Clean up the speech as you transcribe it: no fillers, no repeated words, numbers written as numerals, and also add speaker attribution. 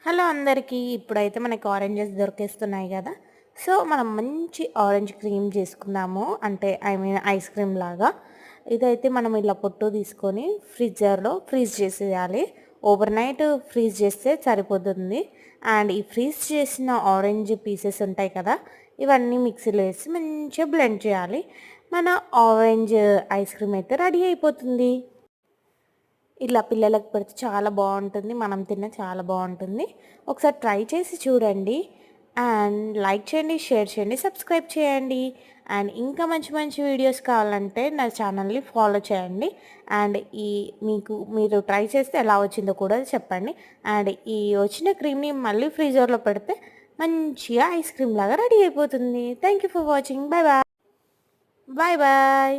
Speaker 1: Hello అందరికీ. ఇప్పుడైతే మనకి ఆరెంజెస్ దొరికేస్తున్నాయి కదా. సో మనం మంచి ఆరెంజ్ క్రీమ్ చేసుకుందాము. అంటే ఐస్ క్రీమ్ లాగా. ఇదైతే మనం ఇలా పొట్టు తీసుకొని ఫ్రిడ్జర్లో ఫ్రీజ్ చేసేయాలి. ఓవర్ నైట్ ఫ్రీజ్ చేస్తే సరిపోతుంది. అండ్ ఈ ఫ్రీజ్ చేసిన ఆరెంజ్ పీసెస్ ఉంటాయి కదా, ఇవన్నీ మిక్సీలో వేసి మంచిగా బ్లెండ్ చేయాలి. మన ఆరెంజ్ ఐస్ క్రీమ్ అయితే రెడీ అయిపోతుంది. ఇలా పిల్లలకు పెడితే చాలా బాగుంటుంది, మనం తిన్న చాలా బాగుంటుంది. ఒకసారి ట్రై చేసి చూడండి. అండ్ లైక్ చేయండి, షేర్ చేయండి, సబ్స్క్రైబ్ చేయండి. అండ్ ఇంకా మంచి మంచి వీడియోస్ కావాలంటే నా ఛానల్ని ఫాలో చేయండి. అండ్ మీరు ట్రై చేస్తే ఎలా వచ్చిందో కూడా చెప్పండి. అండ్ ఈ వచ్చిన క్రీమ్ని మళ్ళీ ఫ్రీజర్లో పెడితే మంచిగా ఐస్ క్రీమ్ లాగా రెడీ అయిపోతుంది. Thank you for watching. Bye bye. Bye bye.